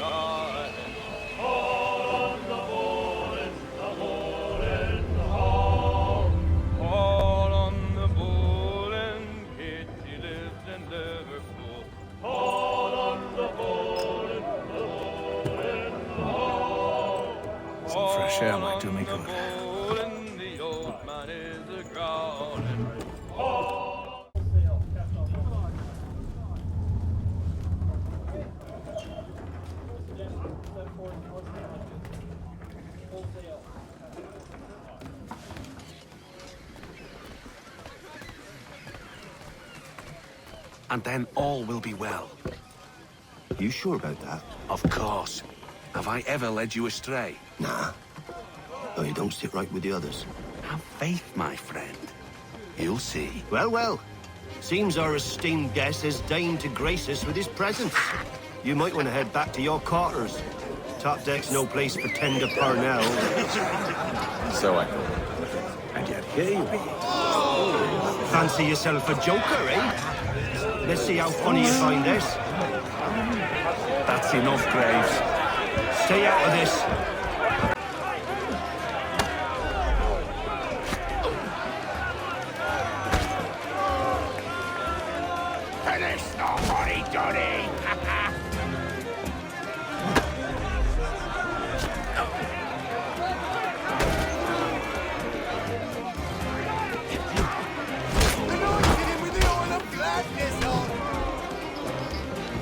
Some fresh air might do me good. And then all will be well. You sure about that? Of course. Have I ever led you astray? Nah. Though you don't sit right with the others. Have faith, my friend. You'll see. Well, well. Seems our esteemed guest has deigned to grace us with his presence. You might want to head back to your quarters. Top deck's no place for tender Parnell. So I thought. And yet here you be. Fancy yourself a joker, eh? Let's see how funny you find this. That's enough, Graves. Stay out of this. Finish the hurry-durry!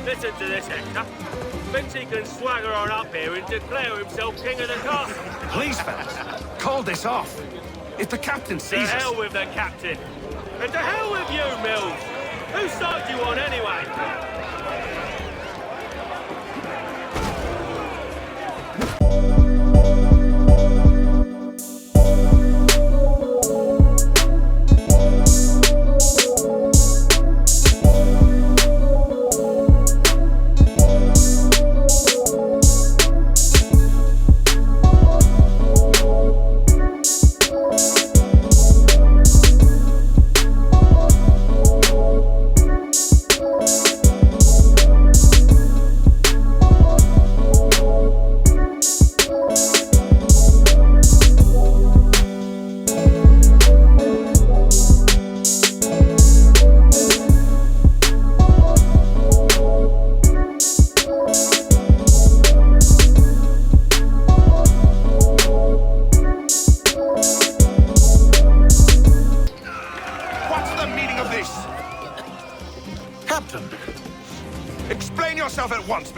Listen to this, Hector. Thinks he can swagger on up here and declare himself king of the castle. Please, fellas, call this off. If the captain To sees us... hell with the captain. And to hell with you, Mills. Whose side do you on anyway?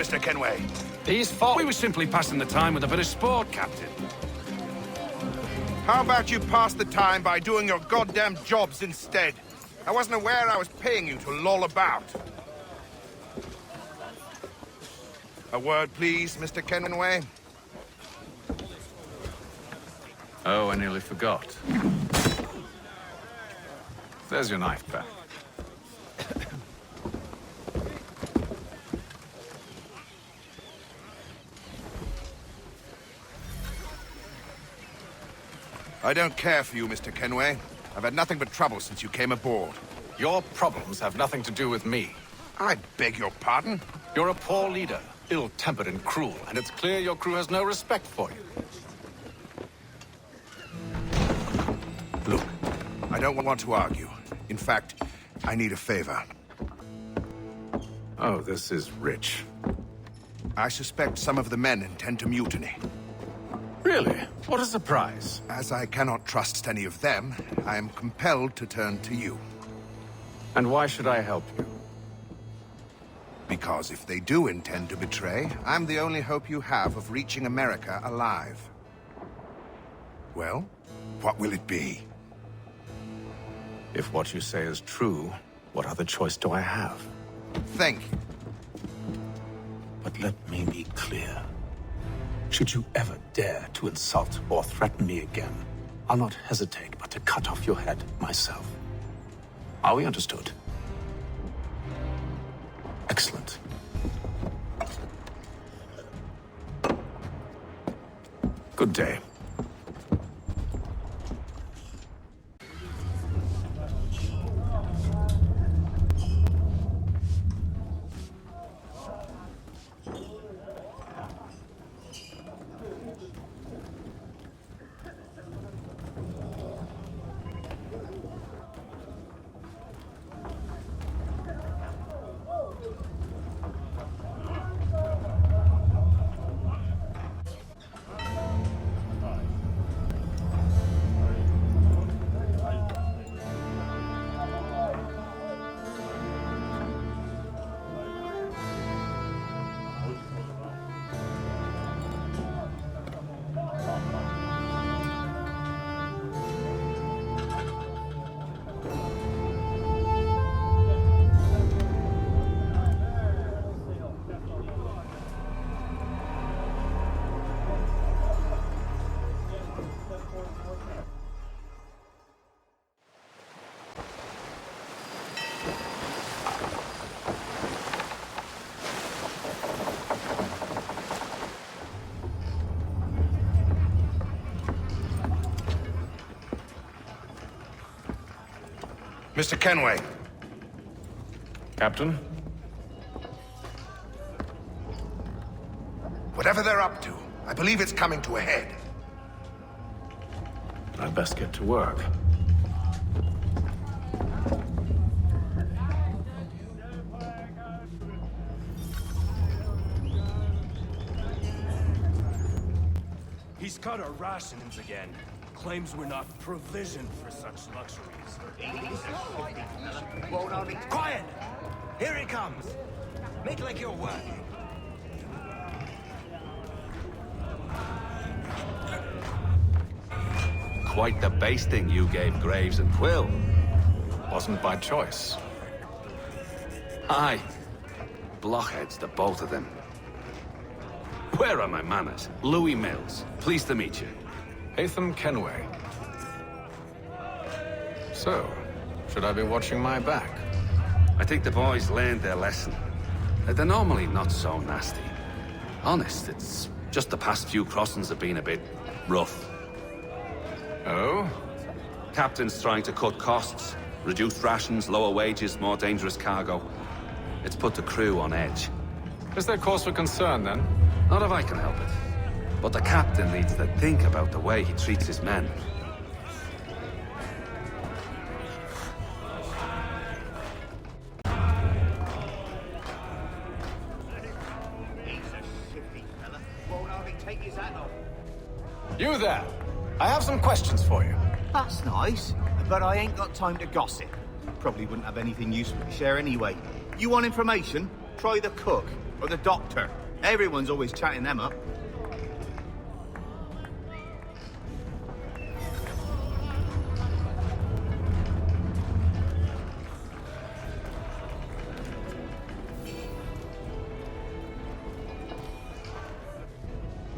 Mr. Kenway. These folk... We were simply passing the time with a bit of sport, Captain. How about you pass the time by doing your goddamn jobs instead? I wasn't aware I was paying you to loll about. A word, please, Mr. Kenway. Oh, I nearly forgot. There's your knife back. I don't care for you, Mr. Kenway. I've had nothing but trouble since you came aboard. Your problems have nothing to do with me. I beg your pardon? You're a poor leader, ill-tempered and cruel, and it's clear your crew has no respect for you. Look, I don't want to argue. In fact, I need a favor. Oh, this is rich. I suspect some of the men intend to mutiny. Really? What a surprise. As I cannot trust any of them, I am compelled to turn to you. And why should I help you? Because if they do intend to betray, I'm the only hope you have of reaching America alive. Well, what will it be? If what you say is true, what other choice do I have? Thank you. But let me be clear. Should you ever dare to insult or threaten me again, I'll not hesitate but to cut off your head myself. Are we understood? Excellent. Good day. Mr. Kenway. Captain? Whatever they're up to, I believe it's coming to a head. I'd best get to work. He's cut our rationings again. Claims we're not provisioned for such luxuries. Quiet! Here he comes. Make like you're working. Quite the basting you gave Graves and Quill. Wasn't by choice. Aye. Blockheads, the both of them. Where are my manners? Louis Mills. Pleased to meet you. Haytham Kenway. So, should I be watching my back? I think the boys learned their lesson. They're normally not so nasty. Honest, it's just the past few crossings have been a bit rough. Oh? Captain's trying to cut costs. Reduced rations, lower wages, more dangerous cargo. It's put the crew on edge. Is there cause for concern, then? Not if I can help it. But the captain needs to think about the way he treats his men. You there! I have some questions for you. That's nice, but I ain't got time to gossip. Probably wouldn't have anything useful to share anyway. You want information? Try the cook or the doctor. Everyone's always chatting them up.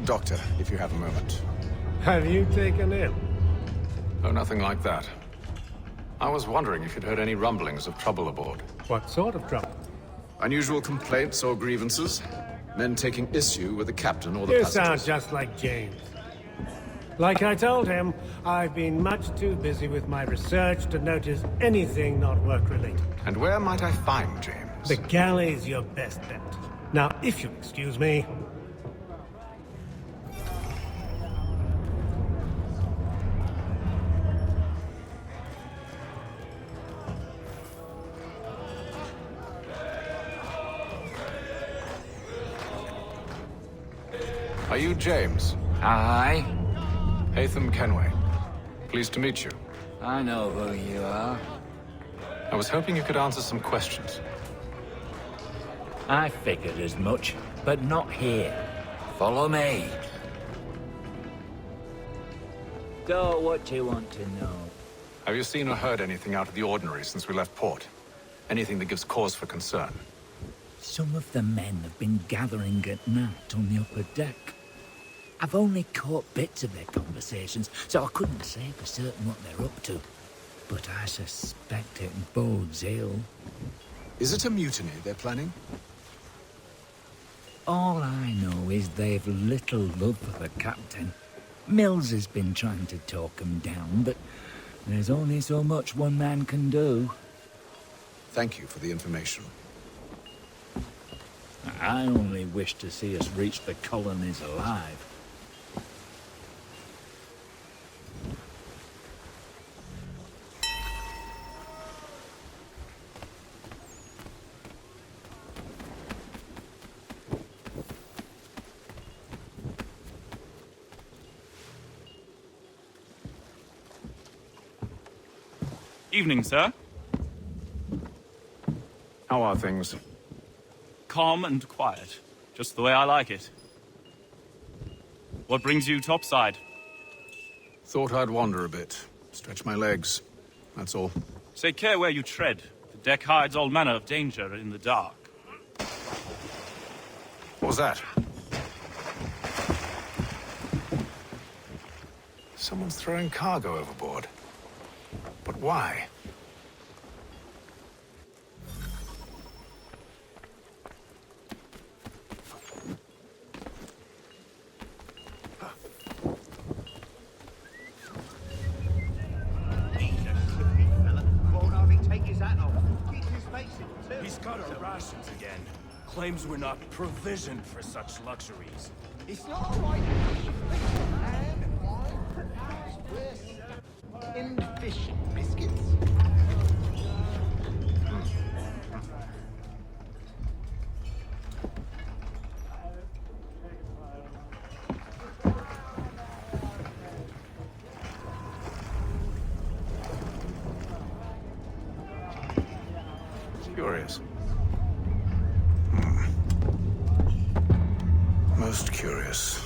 Doctor, if you have a moment. Have you taken ill? Oh, nothing like that. I was wondering if you'd heard any rumblings of trouble aboard. What sort of trouble? Unusual complaints or grievances? Men taking issue with the captain or the You passengers? sound just like James. Like I told him, I've been much too busy with my research to notice anything not work-related. And where might I find James? The galley's your best bet. Now, if you'll excuse me... Are you James? Aye. Haytham Kenway. Pleased to meet you. I know who you are. I was hoping you could answer some questions. I figured as much, but not here. Follow me. So, what you want to know? Have you seen or heard anything out of the ordinary since we left port? Anything that gives cause for concern? Some of the men have been gathering at night on the upper deck. I've only caught bits of their conversations, so I couldn't say for certain what they're up to. But I suspect it bodes ill. Is it a mutiny they're planning? All I know is they've little love for the captain. Mills has been trying to talk him down, but there's only so much one man can do. Thank you for the information. I only wish to see us reach the colonies alive. Evening, sir. How are things? Calm and quiet. Just the way I like it. What brings you topside? Thought I'd wander a bit. Stretch my legs. That's all. Take care where you tread. The deck hides all manner of danger in the dark. What was that? Someone's throwing cargo overboard. But why? Claims we're not provisioned for such luxuries. It's not all right. And wine, and fish biscuits. Curious. Most curious.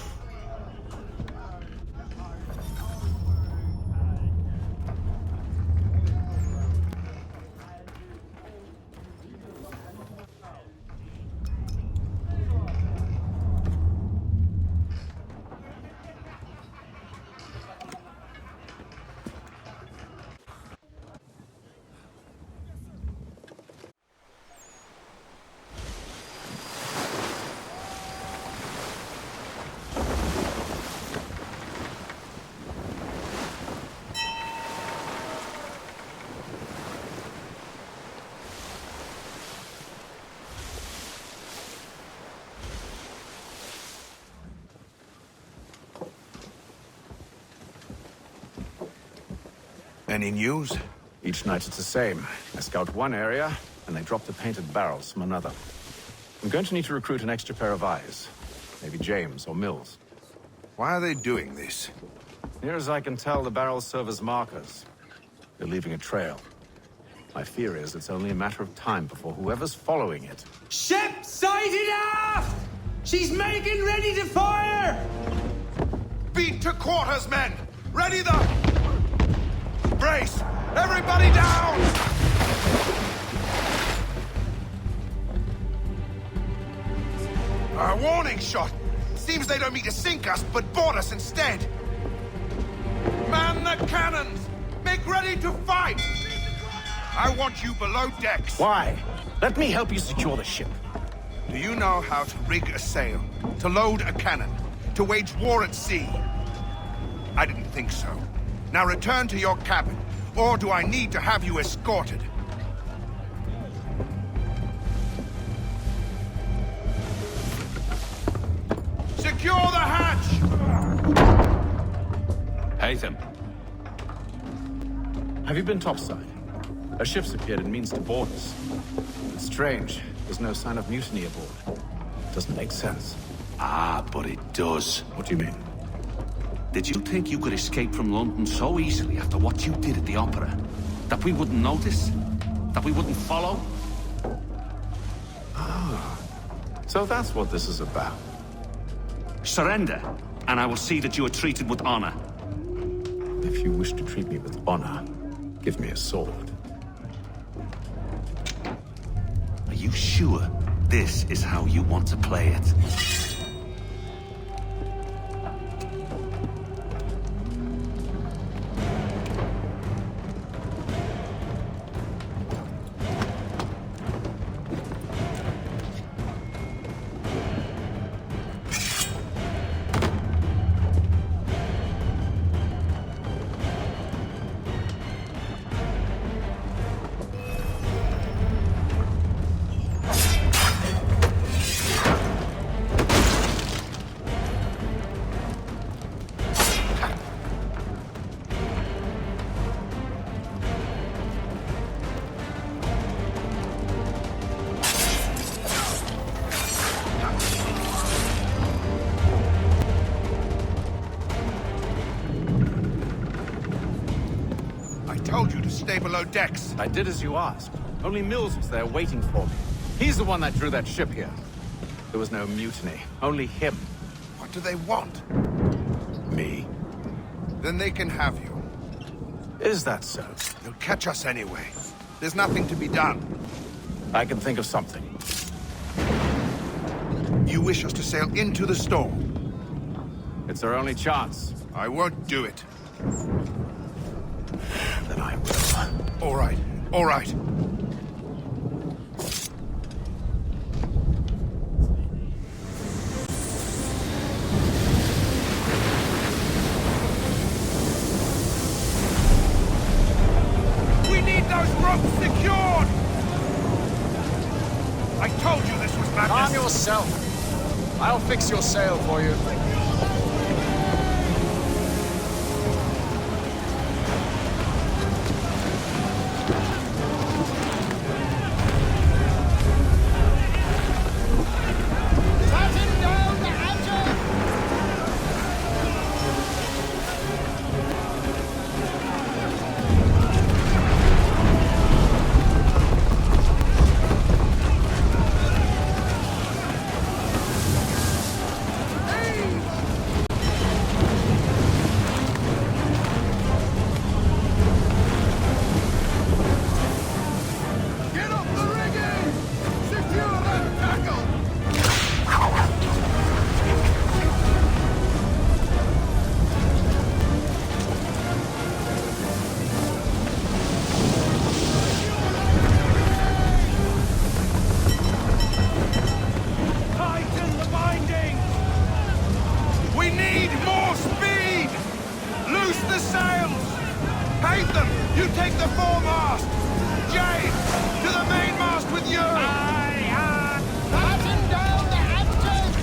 Any news? Each night it's the same. I scout one area, and they drop the painted barrels from another. I'm going to need to recruit an extra pair of eyes. Maybe James or Mills. Why are they doing this? Near as I can tell, the barrels serve as markers. They're leaving a trail. My fear is it's only a matter of time before whoever's following it... Ship sighted aft! She's making ready to fire! Beat to quarters, men! Ready the... Brace! Everybody down! A warning shot! Seems they don't mean to sink us, but board us instead! Man the cannons! Make ready to fight! I want you below decks! Why? Let me help you secure the ship. Do you know how to rig a sail? To load a cannon? To wage war at sea? I didn't think so. Now return to your cabin, or do I need to have you escorted? Secure the hatch! Haytham. Have you been topside? A ship's appeared and means to board us. It's strange. There's no sign of mutiny aboard. Doesn't make sense. Ah, but it does. What do you mean? Did you think you could escape from London so easily after what you did at the opera? That we wouldn't notice? That we wouldn't follow? Ah. So that's what this is about. Surrender, and I will see that you are treated with honor. If you wish to treat me with honor, give me a sword. Are you sure this is how you want to play it? Stay below decks. I did as you asked. Only Mills was there waiting for me. He's the one that drew that ship here. There was no mutiny. Only him. What do they want? Me. Then they can have you. Is that so? They'll catch us anyway. There's nothing to be done. I can think of something. You wish us to sail into the storm? It's our only chance. I won't do it. Then I will. All right. All right. We need those ropes secured! I told you this was madness! yourself. I'll fix your sail for you. Haytham, you take the foremast! Jane, to the mainmast with you! Aye, aye! Batten down the hatches!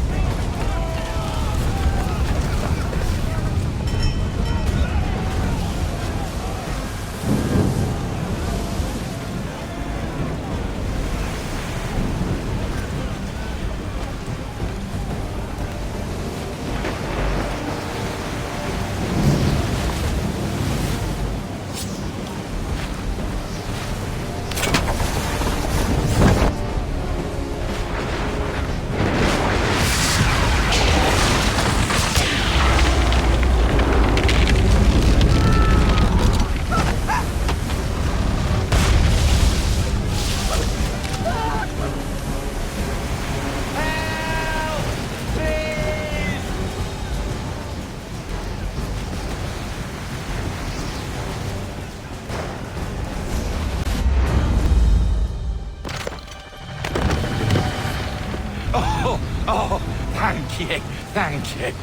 Oh, thank you, thank you.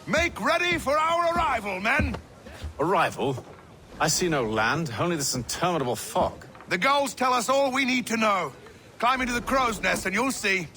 Make ready for our arrival, men! Arrival? I see no land, only this interminable fog. The gulls tell us all we need to know. Climb into the crow's nest and you'll see.